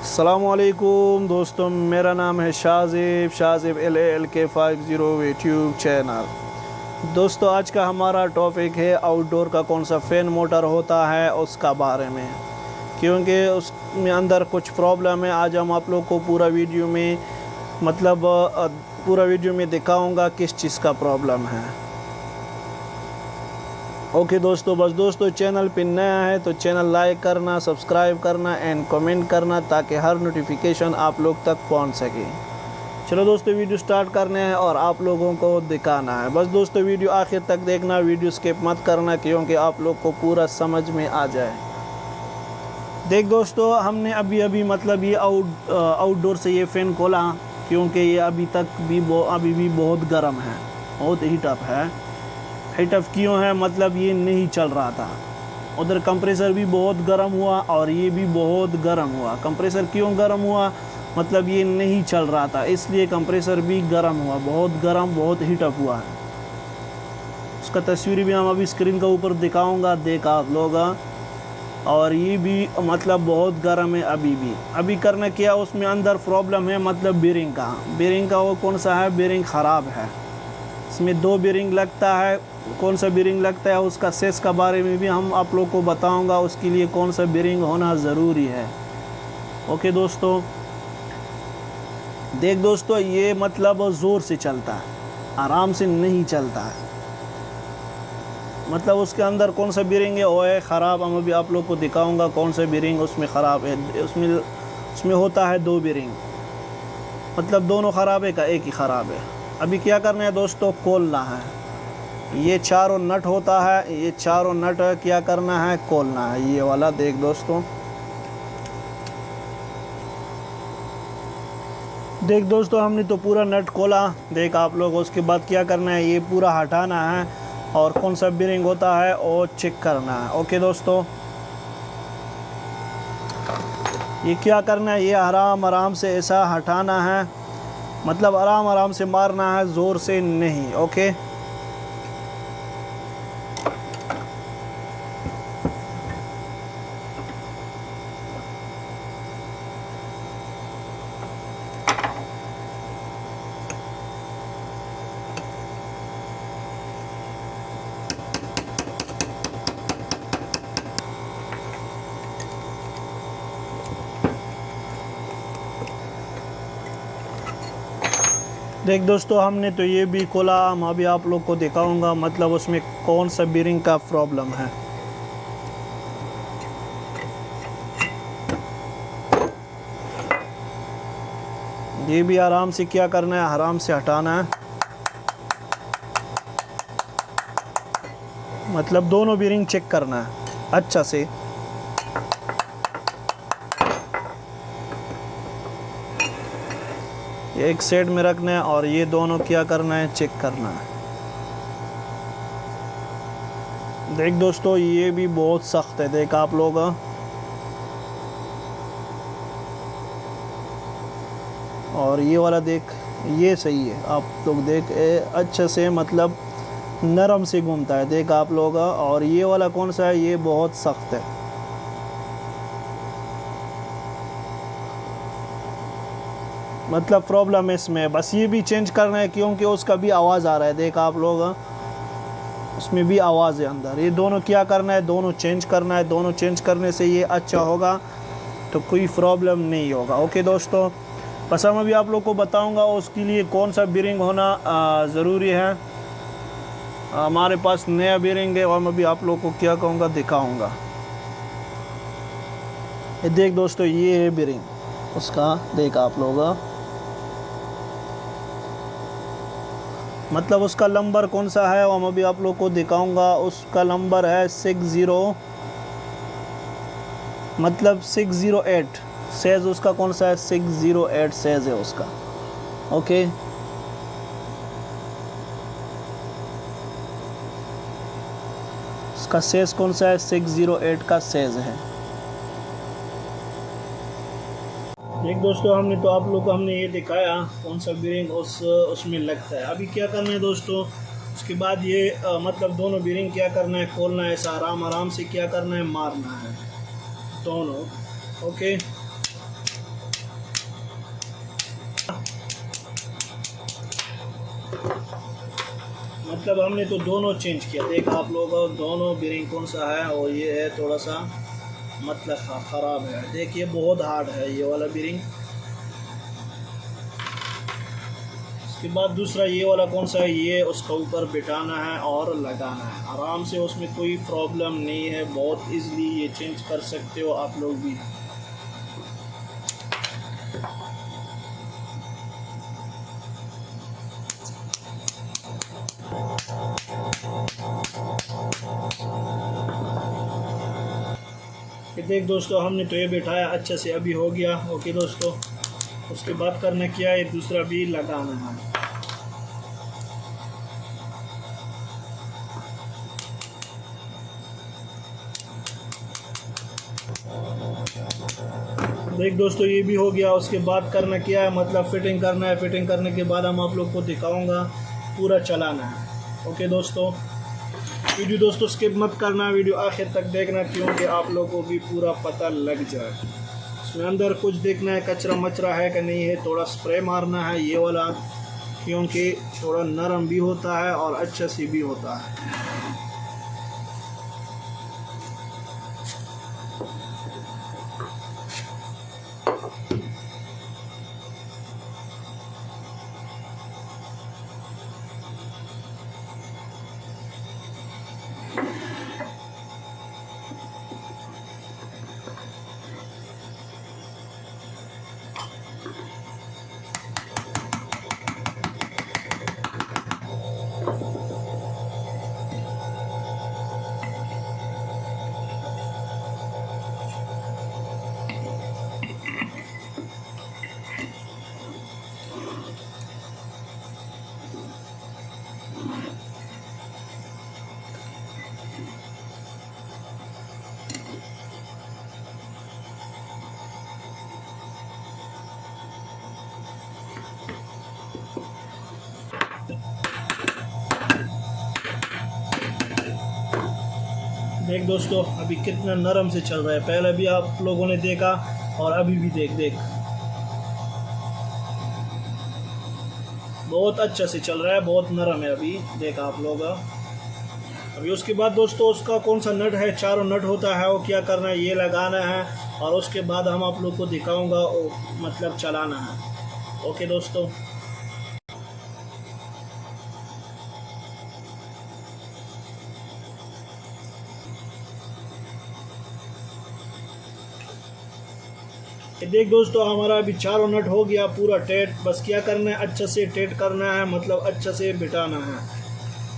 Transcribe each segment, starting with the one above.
अस्सलामुअलैकुम दोस्तों, मेरा नाम है शाज़िब LALK50 यूट्यूब चैनल। दोस्तों, आज का हमारा टॉपिक है आउटडोर का कौन सा फ़ैन मोटर होता है उसका बारे में, क्योंकि उसमें अंदर कुछ प्रॉब्लम है। आज हम आप लोग को पूरा वीडियो में दिखाऊंगा किस चीज़ का प्रॉब्लम है। ओके दोस्तों, बस दोस्तों चैनल पे नया है तो चैनल लाइक करना, सब्सक्राइब करना एंड कमेंट करना ताकि हर नोटिफिकेशन आप लोग तक पहुंच सके। चलो दोस्तों, वीडियो स्टार्ट करने हैं और आप लोगों को दिखाना है। बस दोस्तों वीडियो आखिर तक देखना, वीडियो स्किप मत करना क्योंकि आप लोग को पूरा समझ में आ जाए। देख दोस्तों, हमने अभी ये आउटडोर से ये फ़ैन खोला क्योंकि ये अभी भी बहुत गर्म है, बहुत हीट अप है। हीट अप क्यों है, मतलब ये नहीं चल रहा था। उधर कंप्रेसर भी बहुत गर्म हुआ और ये भी बहुत गर्म हुआ। कंप्रेसर क्यों गर्म हुआ, मतलब ये नहीं चल रहा था, इसलिए कंप्रेसर भी गर्म हुआ, बहुत गर्म, बहुत हीट अप हुआ है। उसका तस्वीर भी हम अभी स्क्रीन के ऊपर दिखाऊंगा, देखा आप लोग। और ये भी बहुत गर्म है अभी करना क्या, उसमें अंदर प्रॉब्लम है, मतलब बेरिंग का वो कौन सा है, बेरिंग ख़राब है। इसमें 2 बेरिंग लगता है, कौन सा बेरिंग लगता है उसका सेस का बारे में भी हम आप लोग को बताऊंगा, उसके लिए कौन सा बेरिंग होना ज़रूरी है। ओके दोस्तों, देख दोस्तों, ये ज़ोर से चलता है, आराम से नहीं चलता है। उसके अंदर कौन सा बेरिंग है वो है ख़राब। हम अभी आप लोग को दिखाऊंगा कौन सा बेरिंग उसमें ख़राब है। उसमें होता है 2 बेरिंग, दोनों ख़राब है का एक ही ख़राब है। अभी क्या करना है दोस्तों, खोलना है। ये चारों नट होता है, ये चारों नट क्या करना है, खोलना है, ये वाला। देख दोस्तों हमने तो पूरा नट खोला, देख आप लोग। उसके बाद क्या करना है, ये पूरा हटाना है और कौन सा बेरिंग होता है वो चेक करना है। ओके दोस्तों, ये क्या करना है, ये आराम से ऐसा हटाना है, आराम से मारना है, ज़ोर से नहीं। ओके, देख दोस्तों, हमने तो ये भी खोला। हम अभी आप लोग को दिखाऊंगा उसमें कौन सा बेरिंग का प्रॉब्लम है। ये भी आराम से क्या करना है, आराम से हटाना है, दोनों बेरिंग चेक करना है अच्छा से। एक साइड में रखना है और ये दोनों क्या करना है, चेक करना है। देख दोस्तों, ये भी बहुत सख्त है, देख आप लोग। और ये वाला देख, ये सही है, आप लोग देख अच्छे से, नरम से घूमता है, देख आप लोग। और ये वाला कौन सा है, ये बहुत सख्त है। प्रॉब्लम है इसमें, बस ये भी चेंज करना है क्योंकि उसका भी आवाज़ आ रहा है, देख आप लोग, उसमें भी आवाज़ है अंदर। ये दोनों क्या करना है, दोनों चेंज करना है। दोनों चेंज करने से ये अच्छा होगा, तो कोई प्रॉब्लम नहीं होगा। ओके दोस्तों, बस हम अभी आप लोग को बताऊंगा उसके लिए कौन सा बेरिंग होना ज़रूरी है। हमारे पास नया बेरिंग है और मैं अभी आप लोग को क्या कहूँगा, दिखाऊँगा। ये देख दोस्तों, ये है बेरिंग उसका, देख आप लोग। उसका नंबर कौन सा है वो मैं अभी आप लोग को दिखाऊंगा। उसका नंबर है 608 सेज। उसका कौन सा है, 608 सेज है उसका। ओके, उसका सेज कौन सा है, 608 का सेज है। एक दोस्तों, हमने ये दिखाया कौन सा बेरिंग उसमें लगता है। अभी क्या करना है दोस्तों, उसके बाद ये दोनों बेरिंग क्या करना है, खोलना है, ऐसा आराम से क्या करना है, मारना है दोनों। ओके, मतलब हमने तो दोनों चेंज किया। देख आप लोग, दोनों बीरिंग कौन सा है, और ये है थोड़ा सा मतलब ख़राब है। देखिए बहुत हार्ड है ये वाला बीरिंग। उसके बाद दूसरा ये वाला कौन सा है, ये उसका ऊपर बिठाना है और लगाना है आराम से, उसमें कोई प्रॉब्लम नहीं है। बहुत इजीली ये चेंज कर सकते हो आप लोग भी। देख दोस्तों, हमने तो ये बिठाया अच्छे से, अभी हो गया। ओके दोस्तों, उसके बाद करना क्या है, दूसरा भी लगाना है। देख दोस्तों, ये भी हो गया। उसके बाद करना क्या है, मतलब फिटिंग करना है। फिटिंग करने के बाद हम आप लोग को दिखाऊंगा, पूरा चलाना है। ओके दोस्तों, वीडियो दोस्तों स्किप मत करना, वीडियो आखिर तक देखना, क्योंकि आप लोगों को भी पूरा पता लग जाए। इसमें अंदर कुछ देखना है, कचरा मचरा है कि नहीं है। थोड़ा स्प्रे मारना है ये वाला, क्योंकि थोड़ा नरम भी होता है और अच्छा से भी होता है। देख दोस्तों, अभी कितना नरम से चल रहा है। पहले भी आप लोगों ने देखा और अभी भी देख बहुत अच्छा से चल रहा है, बहुत नरम है अभी। देखा आप लोग अभी। उसके बाद दोस्तों, उसका कौन सा नट है, चारों नट होता है, वो क्या करना है, ये लगाना है। और उसके बाद हम आप लोग को दिखाऊंगा, मतलब चलाना है। ओके दोस्तों, देख दोस्तों, हमारा अभी चारों नट हो गया पूरा टाइट। बस क्या करना है, अच्छा से टाइट करना है, मतलब अच्छा से बिठाना है,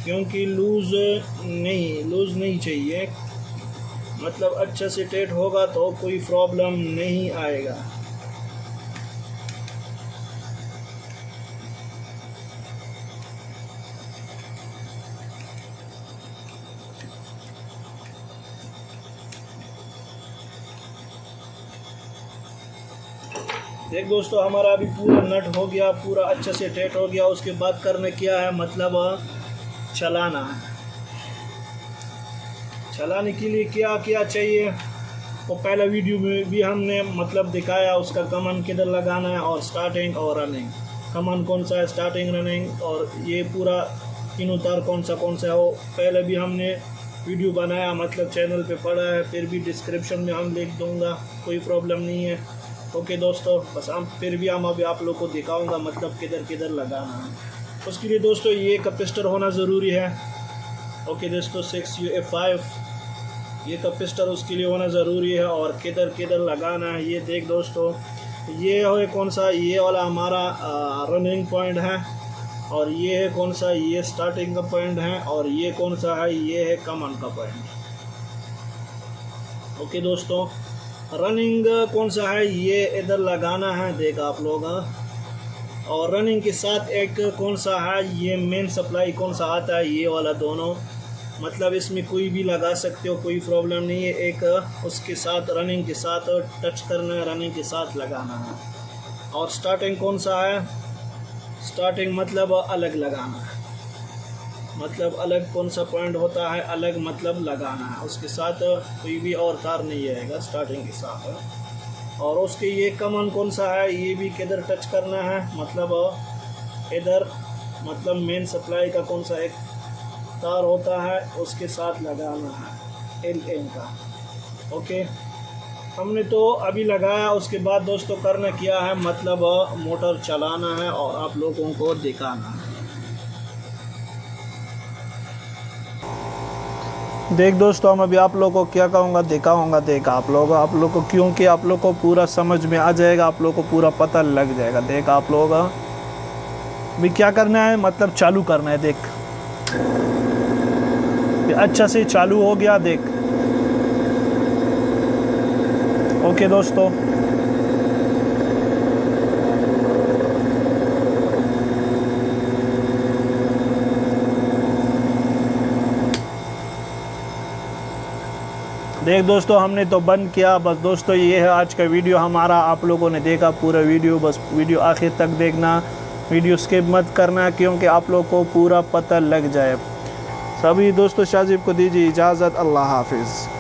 क्योंकि लूज़ नहीं चाहिए। मतलब अच्छा से टाइट होगा तो कोई प्रॉब्लम नहीं आएगा। देख दोस्तों, हमारा अभी पूरा नट हो गया, पूरा अच्छे से टाइट हो गया। उसके बाद करना क्या है, मतलब चलाना है। चलाने के लिए क्या क्या चाहिए, वो पहला वीडियो में भी हमने मतलब दिखाया। उसका कमांड किधर लगाना है, और स्टार्टिंग और रनिंग। कमांड कौन सा है, स्टार्टिंग, रनिंग, और ये पूरा तीनों तार कौन सा है, वो पहले भी हमने वीडियो बनाया, मतलब चैनल पे पड़ा है। फिर भी डिस्क्रिप्शन में हम लिख दूँगा, कोई प्रॉब्लम नहीं है। ओके दोस्तों, बस फिर भी हम अभी आप लोग को दिखाऊंगा, मतलब किधर लगाना है। उसके लिए दोस्तों ये कैपेसिटर होना ज़रूरी है। ओके दोस्तों, 6UF5 ये कैपेसिटर उसके लिए होना ज़रूरी है। और किधर लगाना है, ये देख दोस्तों, ये है कौन सा, ये वाला हमारा रनिंग पॉइंट है। और ये है कौन सा, ये स्टार्टिंग का पॉइंट है। और ये कौन सा है, ये है कमांड का पॉइंट। ओके दोस्तों, रनिंग कौन सा है, ये इधर लगाना है, देख आप लोग। और रनिंग के साथ एक कौन सा है, ये मेन सप्लाई कौन सा आता है, ये वाला दोनों। मतलब इसमें कोई भी लगा सकते हो, कोई प्रॉब्लम नहीं है। एक उसके साथ रनिंग के साथ टच करना है, रनिंग के साथ लगाना है। और स्टार्टिंग कौन सा है, स्टार्टिंग मतलब अलग लगाना है। मतलब अलग कौन सा पॉइंट होता है, अलग मतलब लगाना है। उसके साथ कोई भी और तार नहीं आएगा स्टार्टिंग के साथ। और उसके ये कमांड कौन सा है, ये भी किधर टच करना है, मतलब इधर मतलब मेन सप्लाई का कौन सा एक तार होता है उसके साथ लगाना है LN का। ओके, हमने तो अभी लगाया, उसके बाद दोस्तों करना क्या है, मतलब मोटर चलाना है और आप लोगों को दिखाना है। देख दोस्तों, हम अभी आप लोगों को क्या कहूँगा, दिखाऊँगा। देख आप लोग को, क्योंकि आप लोग को पूरा समझ में आ जाएगा, आप लोग को पूरा पता लग जाएगा। देख आप लोग अभी क्या करना है, मतलब चालू करना है। देख अच्छा से चालू हो गया, देख। ओके दोस्तों, देख दोस्तों, हमने तो बंद किया। बस दोस्तों, ये है आज का वीडियो हमारा। आप लोगों ने देखा पूरा वीडियो, बस वीडियो आखिर तक देखना, वीडियो स्किप मत करना, क्योंकि आप लोग को पूरा पता लग जाए। सभी दोस्तों, शाजिब को दीजिए इजाज़त। अल्लाह हाफिज़।